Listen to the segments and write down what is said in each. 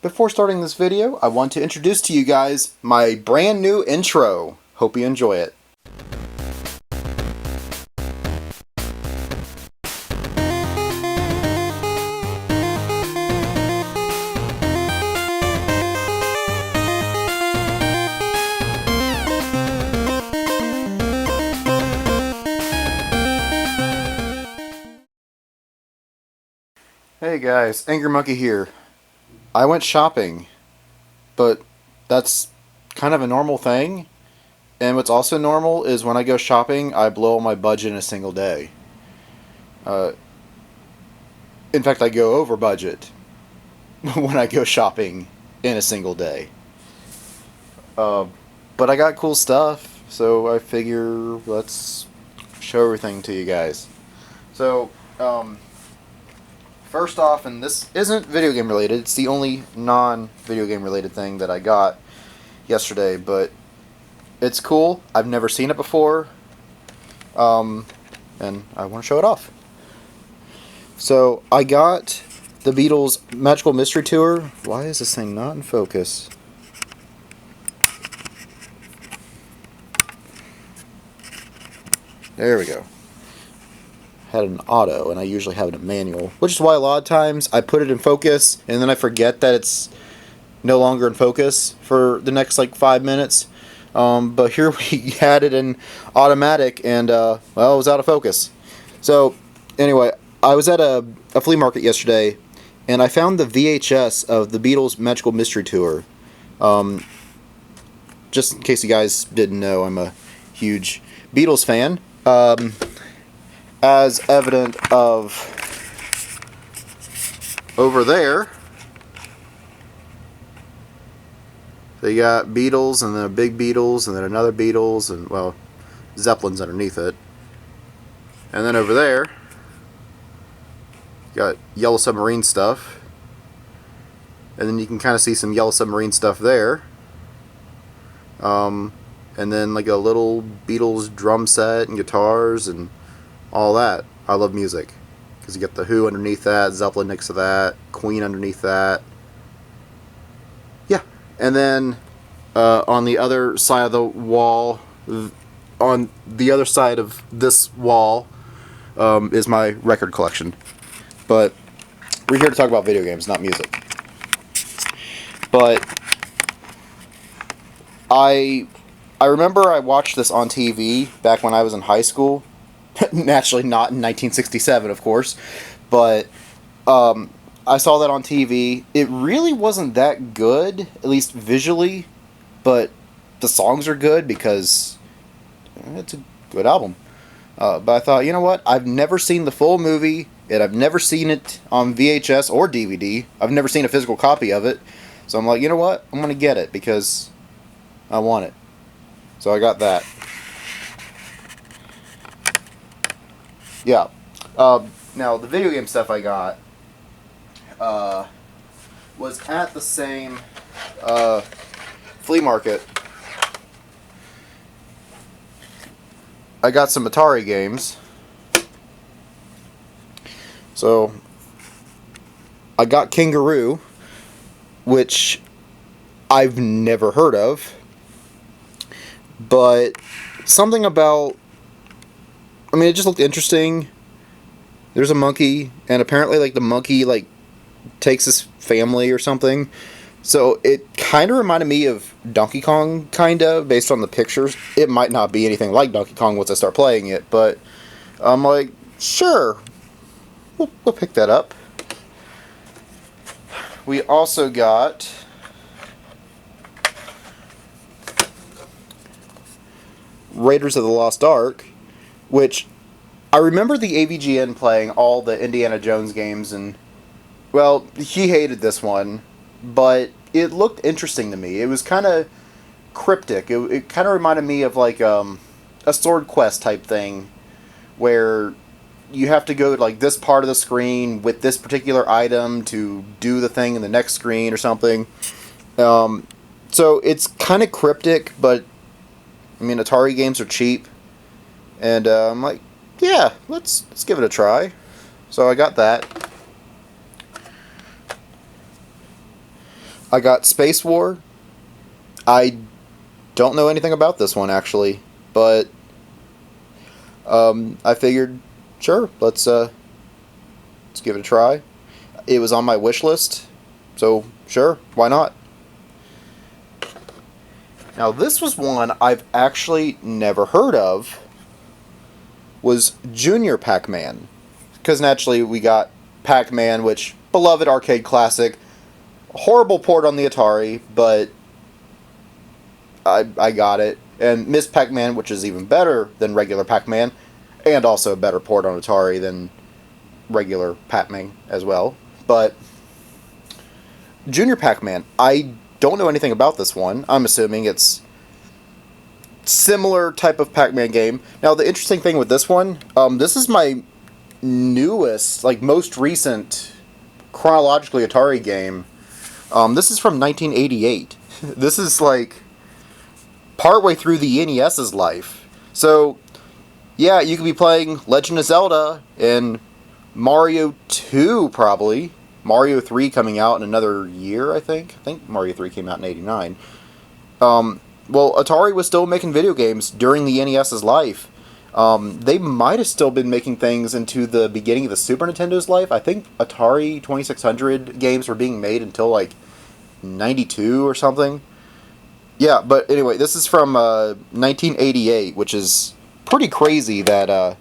Before starting this video, I want to introduce to you guys my brand new intro. Hope you enjoy it. Hey guys, Angry Monkey here. I went shopping, but that's kind of a normal thing. And what's also normal is when I go shopping, I blow my budget in a single day. Uh, in fact, I go over budget when I go shopping in a single day. Uh, but I got cool stuff, so I figure let's show everything to you guys. So, first off, and this isn't video game related, it's the only non-video game related thing that I got yesterday, but it's cool. I've never seen it before, and I want to show it off. So, I got the Beatles Magical Mystery Tour. Why is this thing not in focus? There we go. Had an auto, and I usually have it in manual, which is why a lot of times I put it in focus and then I forget that it's no longer in focus for the next like 5 minutes. But here we had it in automatic, and well, it was out of focus. So anyway, I was at a flea market yesterday, and I found the VHS of the Beatles Magical Mystery Tour. Just in case you guys didn't know, I'm a huge Beatles fan. As evident of over there, they got Beatles, and then a big Beatles, and then another Beatles, and well, Zeppelin's underneath it. And then over there, got Yellow Submarine stuff, and then you can kind of see some Yellow Submarine stuff there. And then like a little Beatles drum set and guitars and all that. I love music, because you get the Who underneath that, Zeppelin next to that, Queen underneath that. Yeah, and then on the other side of the wall, on the other side of this wall, is my record collection. But we're here to talk about video games, not music. But I remember I watched this on TV back when I was in high school. Naturally not in 1967, of course, but I saw that on TV. It really wasn't that good, at least visually, but the songs are good because it's a good album. But I thought, you know what? I've never seen the full movie, and I've never seen it on VHS or DVD. I've never seen a physical copy of it. So I'm like, you know what? I'm going to get it because I want it. So I got that. Yeah. Now, the video game stuff I got was at the same flea market. I got some Atari games. So, I got Kangaroo, which I've never heard of. But something about... I mean, it just looked interesting. There's a monkey, and apparently, like, the monkey, like, takes his family or something. So, it kind of reminded me of Donkey Kong, kind of, based on the pictures. It might not be anything like Donkey Kong once I start playing it, but I'm like, sure, we'll pick that up. We also got Raiders of the Lost Ark, which I remember the AVGN playing all the Indiana Jones games, and, well, he hated this one, but it looked interesting to me. It was kind of cryptic. It kind of reminded me of, like, a Sword Quest type thing, where you have to go to, like, this part of the screen with this particular item to do the thing in the next screen or something. So it's kind of cryptic, but, I mean, Atari games are cheap. And I'm like, yeah, let's give it a try. So I got that. I got Space War. I don't know anything about this one actually, but I figured, sure, let's give it a try. It was on my wish list, so sure, why not? Now this was one I've actually never heard of. Was Junior Pac-Man, because naturally we got Pac-Man, which beloved arcade classic, horrible port on the Atari, but I got it. And Miss Pac-Man, which is even better than regular Pac-Man, and also a better port on Atari than regular Pac-Man as well. But Junior Pac-Man, I don't know anything about this one. I'm assuming it's similar type of Pac-Man game. Now the interesting thing with this one, this is my newest, like most recent chronologically Atari game. This is from 1988. This is like partway through the NES's life. So yeah, you could be playing Legend of Zelda and Mario 2 probably. Mario 3 coming out in another year, I think. I think Mario 3 came out in 89. Well, Atari was still making video games during the NES's life. They might have still been making things into the beginning of the Super Nintendo's life. I think Atari 2600 games were being made until like 92 or something. Yeah, but anyway, this is from 1988, which is pretty crazy that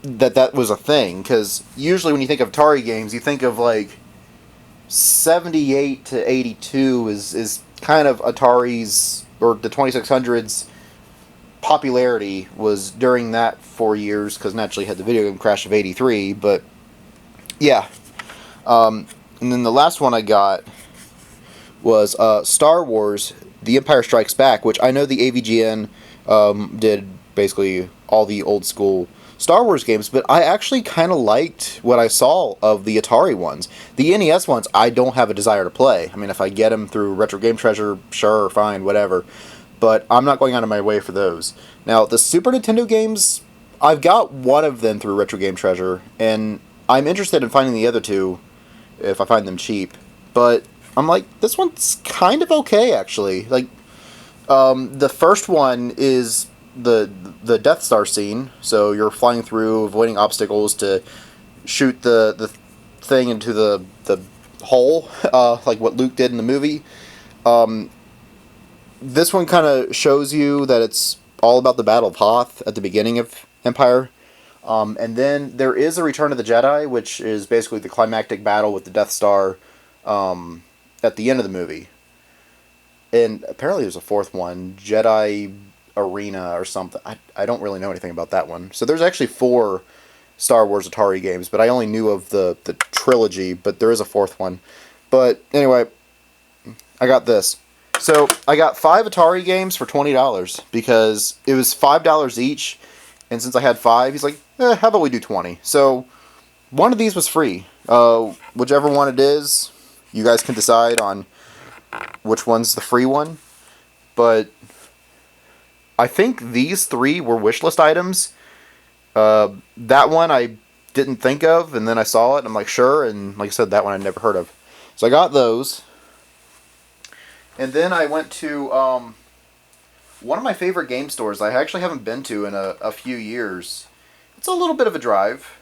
that was a thing, because usually when you think of Atari games, you think of like 78 to 82 is kind of Atari's, or the 2600's popularity was during that 4 years, because naturally had the video game crash of 83, but yeah. And then the last one I got was Star Wars The Empire Strikes Back, which I know the AVGN did basically all the old school Star Wars games, but I actually kind of liked what I saw of the Atari ones. The NES ones, I don't have a desire to play. I mean, if I get them through Retro Game Treasure, sure, fine, whatever. But I'm not going out of my way for those. Now, the Super Nintendo games, I've got one of them through Retro Game Treasure, and I'm interested in finding the other two if I find them cheap. But I'm like, this one's kind of okay, actually. Like, the first one is the Death Star scene, so you're flying through, avoiding obstacles to shoot the thing into the hole, like what Luke did in the movie. This one kind of shows you that it's all about the Battle of Hoth at the beginning of Empire. And then there is a Return of the Jedi, which is basically the climactic battle with the Death Star at the end of the movie. And apparently there's a fourth one, Jedi Arena or something. I don't really know anything about that one. So there's actually 4 Star Wars Atari games, but I only knew of the trilogy, but there is a fourth one. But anyway, I got this. So I got 5 Atari games for $20 because it was $5 each, and since I had 5, he's like, how about we do 20? So one of these was free. Whichever one it is, you guys can decide on which one's the free one. But I think these 3 were wishlist items. That one I didn't think of, and then I saw it, and I'm like, sure, and like I said, that one I'd never heard of. So I got those. And then I went to one of my favorite game stores I actually haven't been to in a few years. It's a little bit of a drive.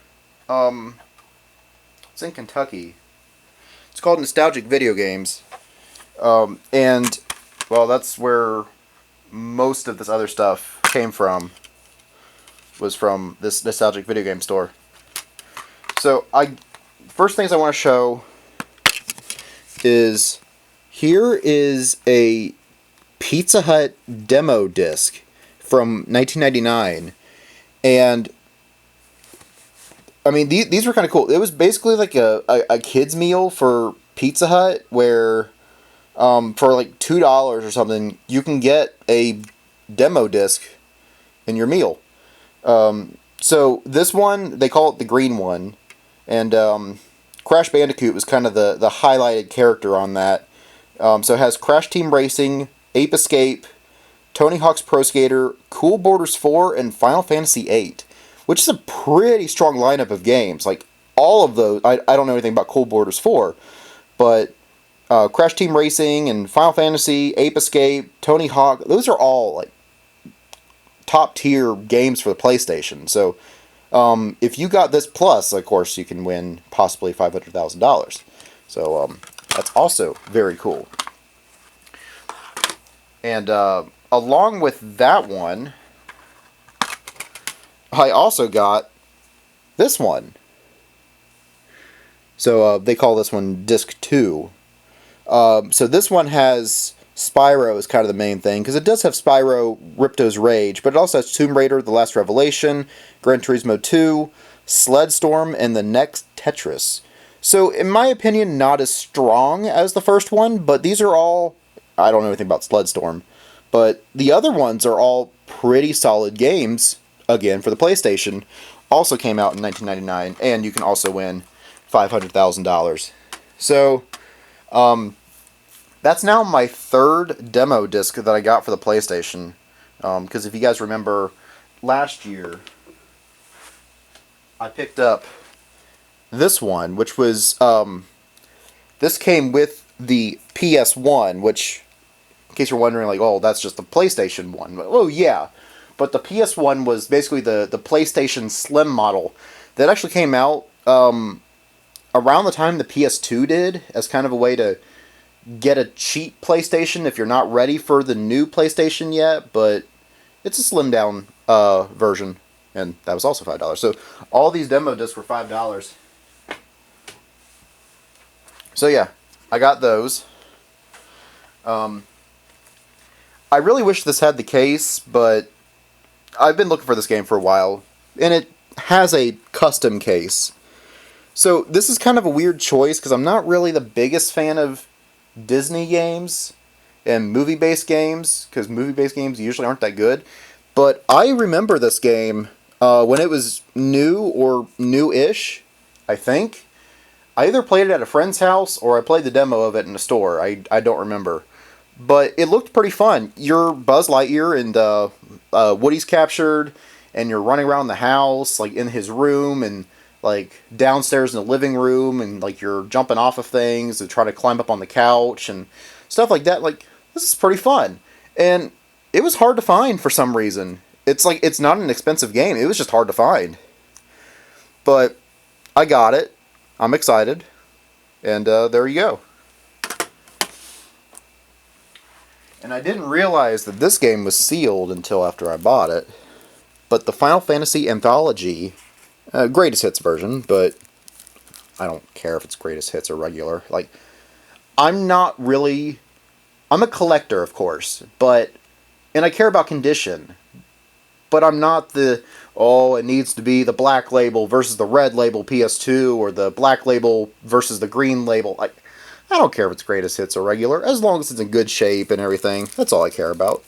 It's in Kentucky. It's called Nostalgic Video Games. And, well, that's where most of this other stuff came from. Was from this Nostalgic Video Game store. So, first things I want to show is, here is a Pizza Hut demo disc from 1999. And, I mean, these were kind of cool. It was basically like a kid's meal for Pizza Hut, where for like $2 or something, you can get a demo disc in your meal. So this one, they call it the green one, and Crash Bandicoot was kind of the highlighted character on that. So it has Crash Team Racing, Ape Escape, Tony Hawk's Pro Skater, Cool Borders 4, and Final Fantasy VIII, which is a pretty strong lineup of games. Like, all of those, I don't know anything about Cool Borders 4, but Crash Team Racing and Final Fantasy, Ape Escape, Tony Hawk. Those are all like top tier games for the PlayStation. So if you got this plus, of course, you can win possibly $500,000. So that's also very cool. And along with that one, I also got this one. So they call this one Disc 2. So this one has Spyro as kind of the main thing, because it does have Spyro Ripto's Rage, but it also has Tomb Raider, The Last Revelation, Gran Turismo 2, Sledstorm, and the next Tetris. So, in my opinion, not as strong as the first one, but these are all... I don't know anything about Sledstorm, but the other ones are all pretty solid games, again, for the PlayStation. Also came out in 1999, and you can also win $500,000. So, that's now my third demo disc that I got for the PlayStation. Because if you guys remember, last year, I picked up this one, which was, this came with the PS1, which, in case you're wondering, like, oh, that's just the PlayStation 1. Oh, yeah. But the PS1 was basically the PlayStation Slim model that actually came out around the time the PS2 did, as kind of a way to get a cheap PlayStation if you're not ready for the new PlayStation yet, but it's a slimmed down version, and that was also $5. So all these demo discs were $5. So yeah, I got those. I really wish this had the case, but I've been looking for this game for a while, and it has a custom case. So this is kind of a weird choice, because I'm not really the biggest fan of Disney games and movie-based games, because movie-based games usually aren't that good. But I remember this game when it was new or new-ish, I think. I either played it at a friend's house or I played the demo of it in a store. I don't remember. But it looked pretty fun. You're Buzz Lightyear and Woody's captured, and you're running around the house, like in his room, and like downstairs in the living room, and like you're jumping off of things and trying to climb up on the couch and stuff like that. Like, this is pretty fun. And it was hard to find for some reason. It's like, it's not an expensive game. It was just hard to find. But I got it. I'm excited. And there you go. And I didn't realize that this game was sealed until after I bought it. But the Final Fantasy Anthology, greatest hits version, but I don't care if it's greatest hits or regular. Like, I'm a collector, of course, and I care about condition, but I'm not it needs to be the black label versus the red label PS2, or the black label versus the green label. Like, I don't care if it's greatest hits or regular, as long as it's in good shape and everything. That's all I care about.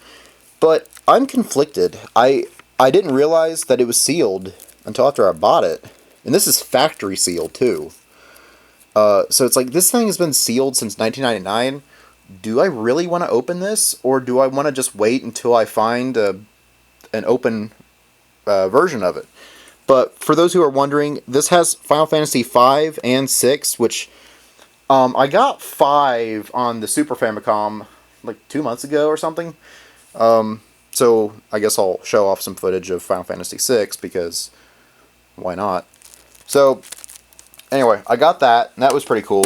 But I'm conflicted. I didn't realize that it was sealed until after I bought it. And this is factory sealed, too. So it's like, this thing has been sealed since 1999. Do I really want to open this? Or do I want to just wait until I find an open version of it? But for those who are wondering, this has Final Fantasy V and 6, which I got 5 on the Super Famicom like 2 months ago or something. So I guess I'll show off some footage of Final Fantasy VI, because why not? So anyway, I got that, and that was pretty cool.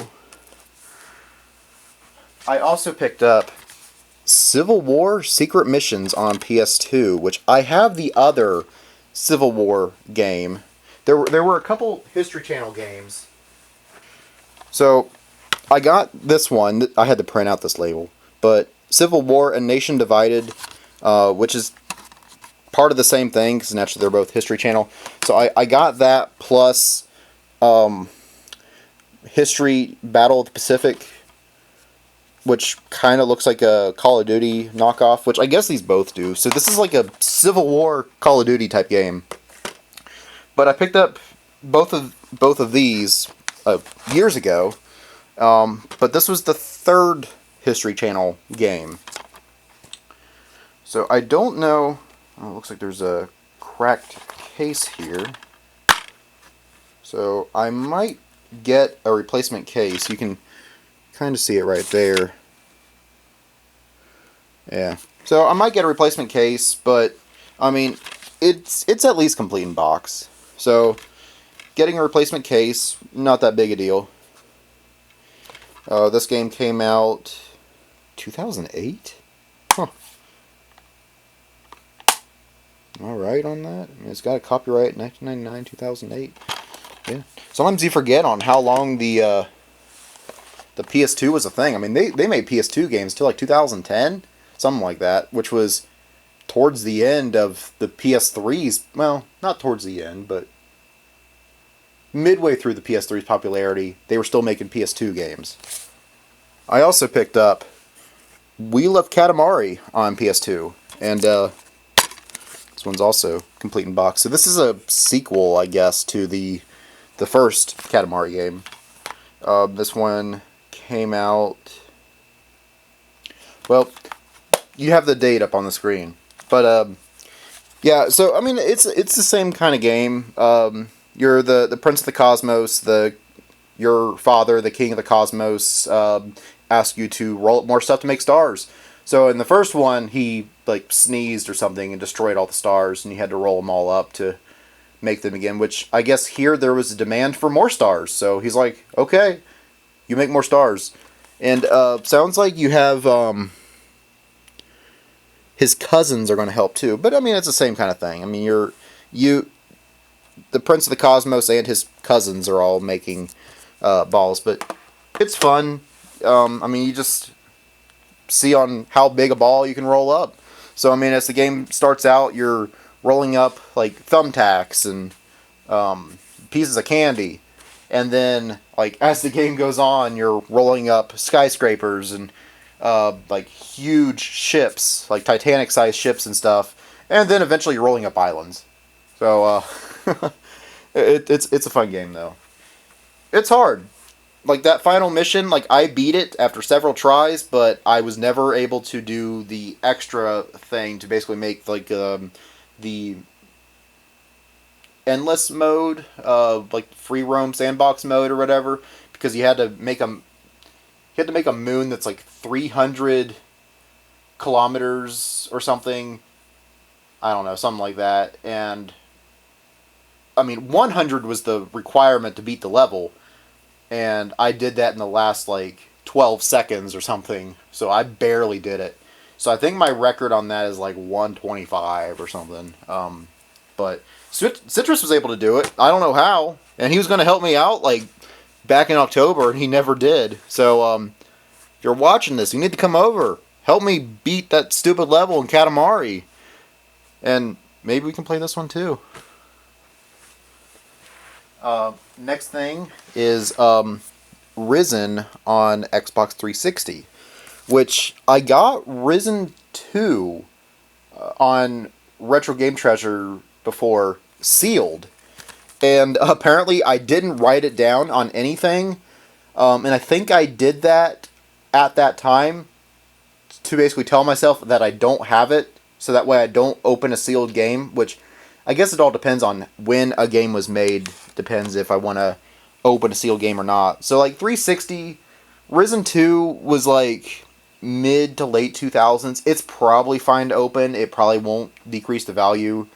I also picked up Civil War Secret Missions on PS2, which I have the other Civil War game. There were a couple History Channel games. So I got this one. I had to print out this label. But Civil War: A Nation Divided, which is part of the same thing, because naturally they're both History Channel. So I got that, plus History Battle of the Pacific, which kind of looks like a Call of Duty knockoff, which I guess these both do. So this is like a Civil War Call of Duty type game. But I picked up both of these years ago. But this was the third History Channel game. So I don't know. Oh, it looks like there's a cracked case here. So I might get a replacement case. You can kind of see it right there. Yeah. So I might get a replacement case, but I mean, it's at least complete in box. So getting a replacement case, not that big a deal. This game came out 2008? Huh. Am I right on that? I mean, it's got a copyright 1999, 2008. Yeah. Sometimes you forget on how long the PS2 was a thing. I mean, they made PS2 games till like 2010, something like that, which was towards the end of the PS3's. Well, not towards the end, but midway through the PS3's popularity, they were still making PS2 games. I also picked up Wheel of Katamari on PS2, and this one's also complete in box. So this is a sequel, I guess, to the first Katamari game. This one came out. Well, you have the date up on the screen, but yeah. So I mean, it's the same kind of game. You're the Prince of the Cosmos. Your father, the King of the Cosmos, asks you to roll up more stuff to make stars. So in the first one, he like sneezed or something and destroyed all the stars, and you had to roll them all up to make them again. Which I guess here there was a demand for more stars, so he's like, okay, you make more stars. And sounds like you have his cousins are going to help too. But I mean, it's the same kind of thing. I mean, the Prince of the Cosmos and his cousins are all making balls, but it's fun. I mean, you just see on how big a ball you can roll up. So I mean, as the game starts out, you're rolling up like thumbtacks and pieces of candy, and then like as the game goes on, you're rolling up skyscrapers and like huge ships, like Titanic-sized ships and stuff, and then eventually you're rolling up islands. So it's a fun game though. It's hard. Like that final mission, like I beat it after several tries, but I was never able to do the extra thing to basically make like the endless mode, like free roam sandbox mode or whatever, because you had to make a moon that's like 300 kilometers or something. I don't know, something like that. And I mean, 100 was the requirement to beat the level. And I did that in the last, like, 12 seconds or something. So I barely did it. So I think my record on that is, like, 125 or something. But Citrus was able to do it. I don't know how. And he was going to help me out, like, back in October, and he never did. So, if you're watching this, you need to come over. Help me beat that stupid level in Katamari. And maybe we can play this one, too. Next thing is Risen on Xbox 360, which I got Risen 2 on Retro Game Treasure before, sealed. And apparently I didn't write it down on anything, and I think I did that at that time to basically tell myself that I don't have it, so that way I don't open a sealed game, which I guess it all depends on when a game was made. Depends if I want to open a sealed game or not. So like 360, Risen 2 was like mid to late 2000s. It's probably fine to open. It probably won't decrease the value.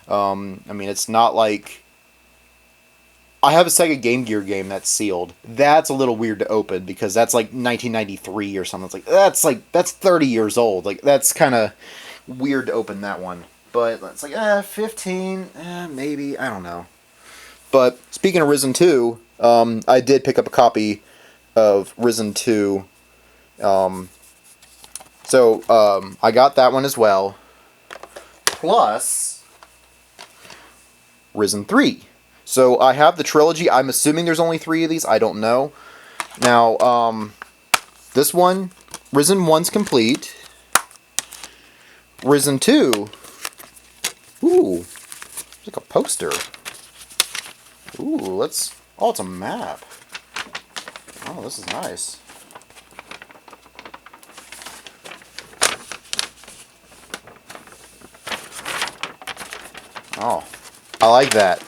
I mean, it's not like... I have a Sega Game Gear game that's sealed. That's a little weird to open because that's like 1993 or something. That's 30 years old. Like, that's kind of weird to open that one. But it's like, 15, maybe, I don't know. But speaking of Risen 2, I did pick up a copy of Risen 2. So I got that one as well. Plus Risen 3. So I have the trilogy. I'm assuming there's only 3 of these. I don't know. Now, this one, Risen 1's complete. Risen 2... Ooh, it's like a poster. Ooh, oh, it's a map. Oh, this is nice. Oh, I like that.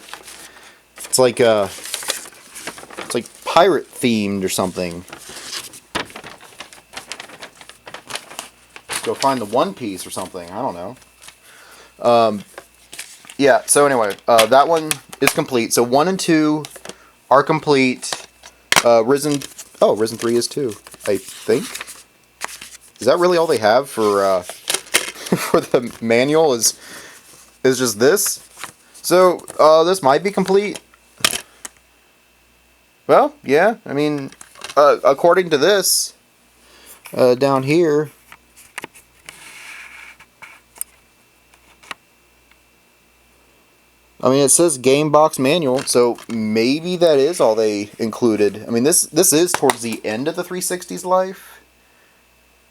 It's like pirate themed or something. go find the One Piece or something. I don't know. Yeah, so anyway, that one is complete. So 1 and 2 are complete. Risen 3 is too, I think. Is that really all they have for for the manual is just this? So, this might be complete. Well, yeah, I mean, according to this, down here, I mean, it says game box manual, so maybe that is all they included. I mean, this is towards the end of the 360's life.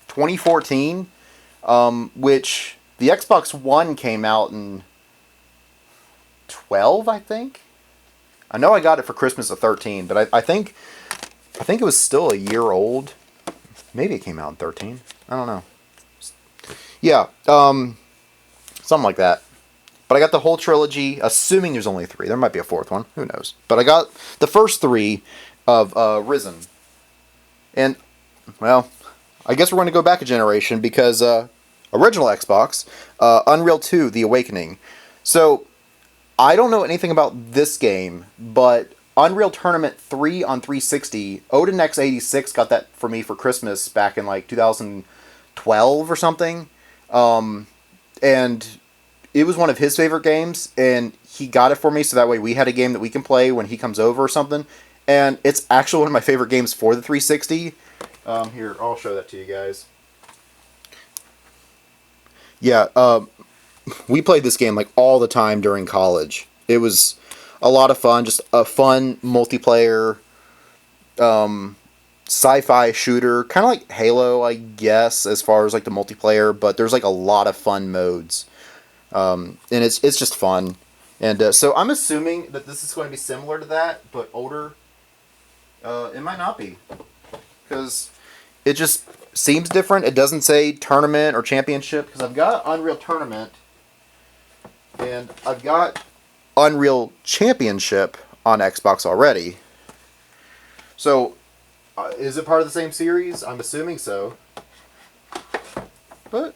2014, which the Xbox One came out in 12, I think. I know I got it for Christmas of 13, but I think it was still a year old. Maybe it came out in 13. I don't know. Yeah, something like that. But I got the whole trilogy, assuming there's only 3. There might be a 4th one. Who knows? But I got the first 3 of Risen. And, well, I guess we're going to go back a generation because original Xbox, Unreal 2, The Awakening. So, I don't know anything about this game, but Unreal Tournament 3 on 360, Odin X86 got that for me for Christmas back in like 2012 or something. And it was one of his favorite games, and he got it for me so that way we had a game that we can play when he comes over or something. And it's actually one of my favorite games for the 360. Here, I'll show that to you guys. Yeah, we played this game like all the time during college. It was a lot of fun, just a fun multiplayer sci-fi shooter, kind of like Halo, I guess, as far as like the multiplayer, but there's like a lot of fun modes. And it's just fun. And so I'm assuming that this is going to be similar to that, but older. It might not be, because it just seems different. It doesn't say tournament or championship, because I've got Unreal Tournament, and I've got Unreal Championship on Xbox already. So, is it part of the same series? I'm assuming so. But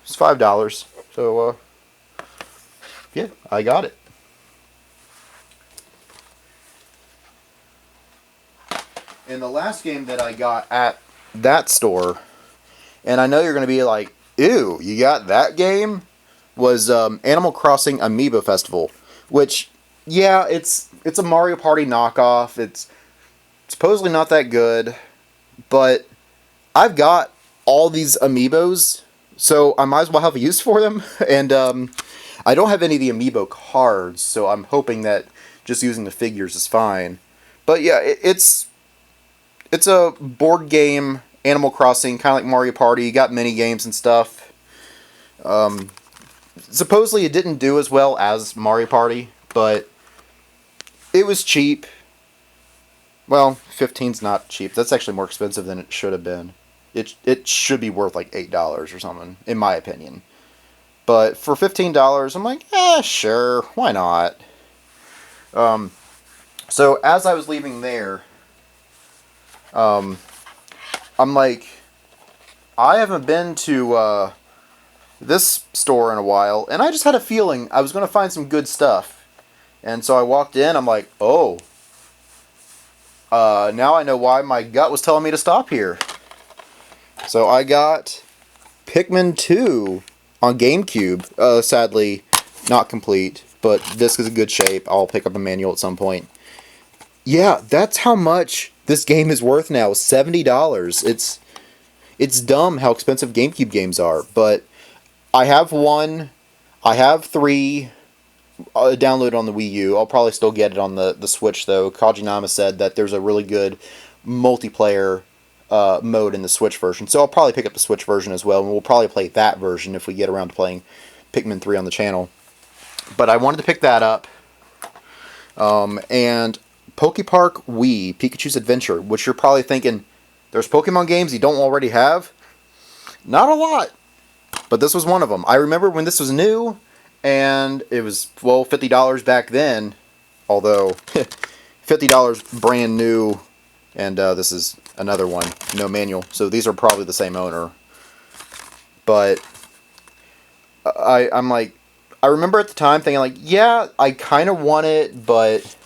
it's $5. So, yeah, I got it. And the last game that I got at that store, and I know you're going to be like, ew, you got that game? Was Animal Crossing Amiibo Festival. Which, yeah, it's a Mario Party knockoff. It's supposedly not that good, but I've got all these Amiibos, so I might as well have a use for them. And I don't have any of the Amiibo cards, so I'm hoping that just using the figures is fine. But yeah, it's a board game, Animal Crossing, kind of like Mario Party. You got mini games and stuff. Supposedly it didn't do as well as Mario Party, but it was cheap. Well, 15's not cheap. That's actually more expensive than it should have been. It should be worth like $8 or something, in my opinion. But for $15, I'm like, sure, why not? So as I was leaving there, I'm like, I haven't been to this store in a while, and I just had a feeling I was going to find some good stuff. And so I walked in, I'm like, oh, now I know why my gut was telling me to stop here. So I got Pikmin 2 on GameCube. Sadly, not complete, but disc is in good shape. I'll pick up a manual at some point. Yeah, that's how much this game is worth now, $70. It's dumb how expensive GameCube games are, but I have 1, I have 3 downloaded on the Wii U. I'll probably still get it on the Switch, though. Kajinama said that there's a really good multiplayer mode in the Switch version, so I'll probably pick up the Switch version as well, and we'll probably play that version if we get around to playing Pikmin 3 on the channel. But I wanted to pick that up. And Pokepark Wii, Pikachu's Adventure, which you're probably thinking, there's Pokemon games you don't already have? Not a lot. But this was one of them. I remember when this was new, and it was, well, $50 back then. Although, $50 brand new, and this is another one, no manual. So these are probably the same owner. but I'm like, I remember at the time thinking like, yeah, I kind of want it, but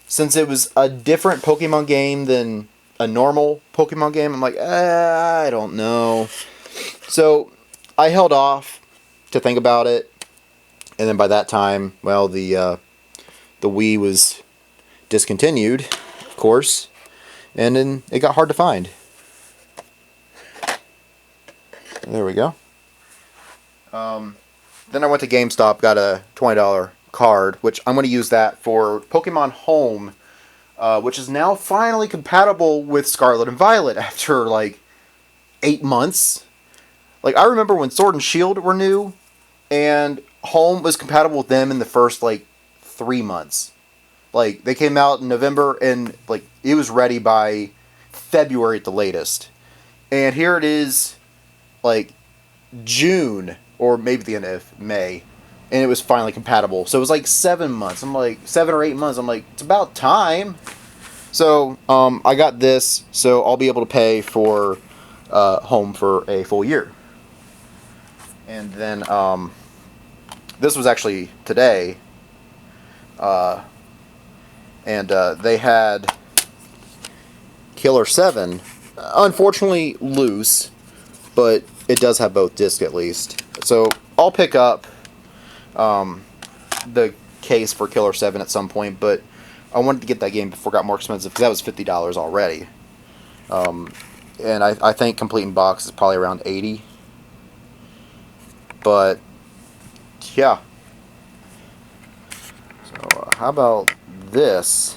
since it was a different Pokemon game than a normal Pokemon game, I'm like, I don't know. So I held off to think about it, and then by that time, well, the Wii was discontinued, of course, and then it got hard to find. There we go. Then I went to GameStop, got a $20 card, which I'm going to use that for Pokemon Home, which is now finally compatible with Scarlet and Violet after like 8 months. Like, I remember when Sword and Shield were new, and Home was compatible with them in the first like 3 months. Like, they came out in November, and like it was ready by February at the latest. And here it is, like June, or maybe the end of May, and it was finally compatible. So it was like 7 months. I'm like, 7 or 8 months. I'm like, it's about time. So I got this, so I'll be able to pay for Home for a full year. And then this was actually today, and they had Killer 7, unfortunately loose, but it does have both discs at least. So I'll pick up the case for Killer 7 at some point, but I wanted to get that game before it got more expensive, because that was $50 already. And I think complete in box is probably around $80. But yeah. So how about this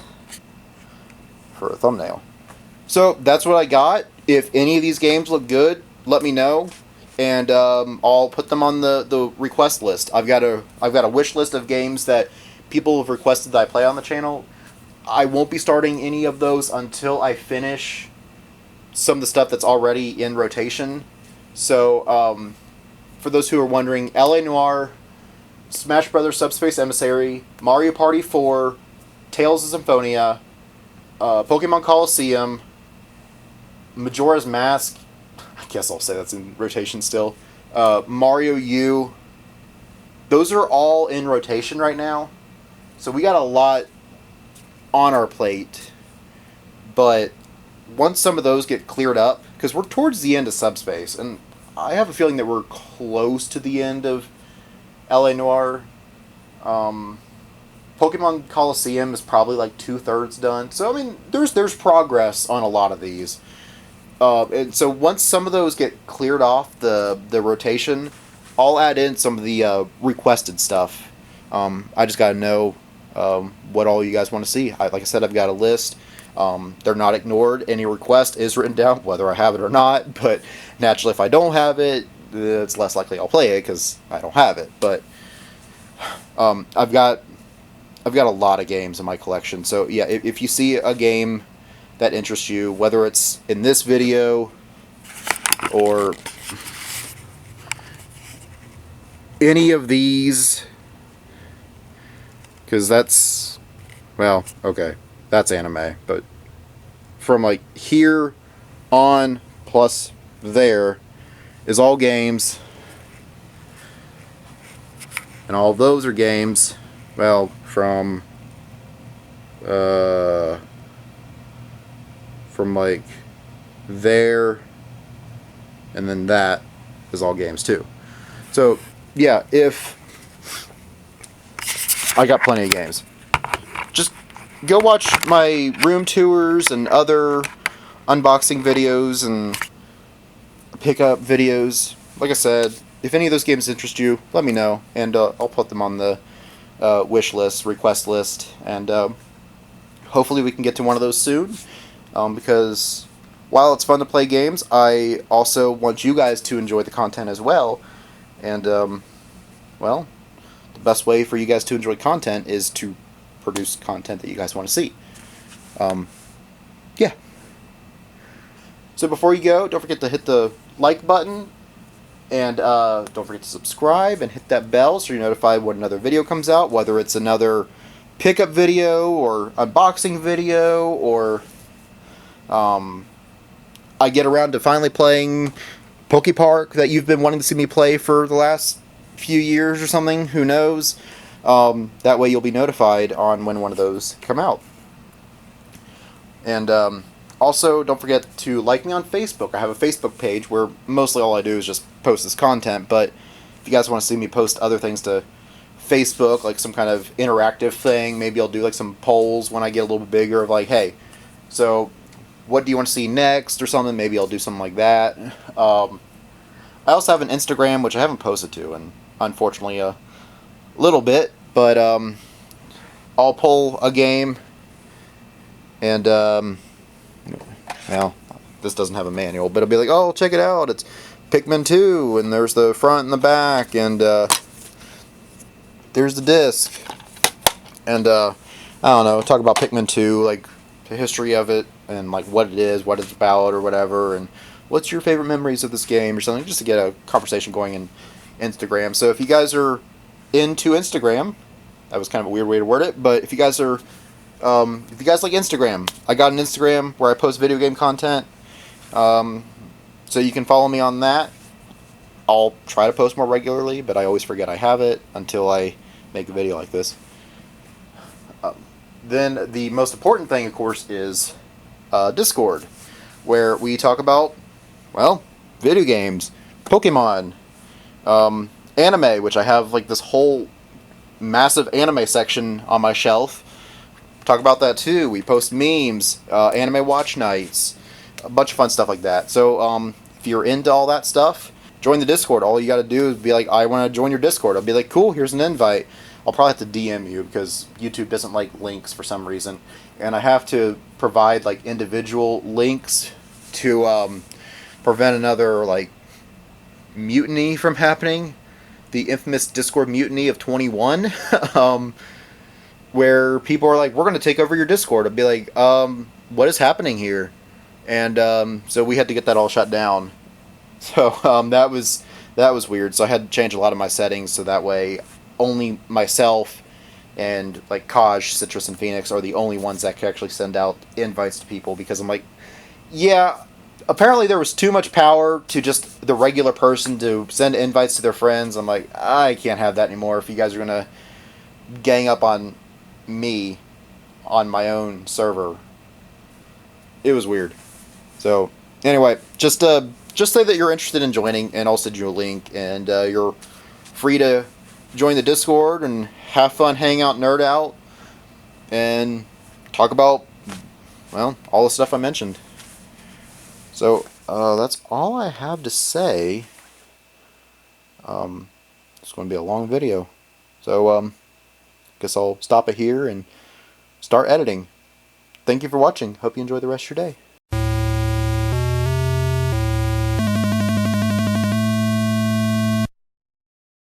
for a thumbnail? So that's what I got. If any of these games look good, let me know, and I'll put them on the request list. I've got a wish list of games that people have requested that I play on the channel. I won't be starting any of those until I finish some of the stuff that's already in rotation. So for those who are wondering, LA Noire, Smash Brothers Subspace Emissary, Mario Party 4, Tales of Symphonia, Pokemon Coliseum, Majora's Mask, I guess I'll say that's in rotation still, Mario U, those are all in rotation right now. So we got a lot on our plate, but once some of those get cleared up, because we're towards the end of Subspace, and I have a feeling that we're close to the end of LA Noire. Pokemon Coliseum is probably like 2/3 done. So I mean, there's progress on a lot of these. And so once some of those get cleared off the rotation, I'll add in some of the requested stuff. I just gotta know what all you guys want to see. Like I said, I've got a list. They're not ignored. Any request is written down, whether I have it or not. But naturally, if I don't have it, it's less likely I'll play it because I don't have it. But I've got a lot of games in my collection. So yeah, if you see a game that interests you, whether it's in this video or any of these, because that's, well, okay, that's anime, but from like here on plus there is all games, and all those are games, well, from like there, and then that is all games too. So yeah, if I got plenty of games, just go watch my room tours and other unboxing videos and pickup videos. Like I said, if any of those games interest you, let me know, and I'll put them on the wish list, request list, and hopefully we can get to one of those soon, because while it's fun to play games, I also want you guys to enjoy the content as well, and well, the best way for you guys to enjoy content is to produce content that you guys want to see. Yeah. So before you go, don't forget to hit the like button, and don't forget to subscribe and hit that bell so you're notified when another video comes out, whether it's another pickup video or unboxing video, or I get around to finally playing Poke Park that you've been wanting to see me play for the last few years or something. Who knows? That way you'll be notified on when one of those come out. And also, don't forget to like me on Facebook. I have a Facebook page where mostly all I do is just post this content, but if you guys want to see me post other things to Facebook, like some kind of interactive thing, maybe I'll do like some polls when I get a little bit bigger of like, hey, so what do you want to see next or something? Maybe I'll do something like that. I also have an Instagram, which I haven't posted to, and unfortunately a little bit, but I'll pull a game, and well, this doesn't have a manual, but I'll be like, oh, check it out, it's Pikmin 2, and there's the front and the back, and there's the disc, and I don't know, talk about Pikmin 2, like the history of it, and like what it is, what it's about, or whatever, and what's your favorite memories of this game, or something, just to get a conversation going in Instagram. So if you guys are into Instagram, that was kind of a weird way to word it, but if you guys are, if you guys like Instagram, I got an Instagram where I post video game content, so you can follow me on that. I'll try to post more regularly, but I always forget I have it until I make a video like this. Then the most important thing, of course, is Discord, where we talk about, well, video games, Pokemon, anime, which I have like this whole massive anime section on my shelf. Talk about that too. We post memes, anime watch nights, a bunch of fun stuff like that. So if you're into all that stuff, join the Discord. All you got to do is be like, I want to join your Discord. I'll be like, cool, here's an invite. I'll probably have to DM you because YouTube doesn't like links for some reason, and I have to provide like individual links to prevent another like mutiny from happening. The infamous Discord mutiny of 21, where people are like, we're going to take over your Discord. I'd be like, what is happening here? And so we had to get that all shut down. So that was weird. So I had to change a lot of my settings so that way only myself and like Kaj, Citrus, and Phoenix are the only ones that can actually send out invites to people, because I'm like, yeah, apparently there was too much power to just the regular person to send invites to their friends. I'm like, I can't have that anymore if you guys are going to gang up on me on my own server. It was weird. So anyway, just say that you're interested in joining, and I'll send you a link, and you're free to join the Discord and have fun, hang out, nerd out, and talk about, well, all the stuff I mentioned. So that's all I have to say. It's going to be a long video, so guess I'll stop it here and start editing. Thank you for watching. Hope you enjoy the rest of your day.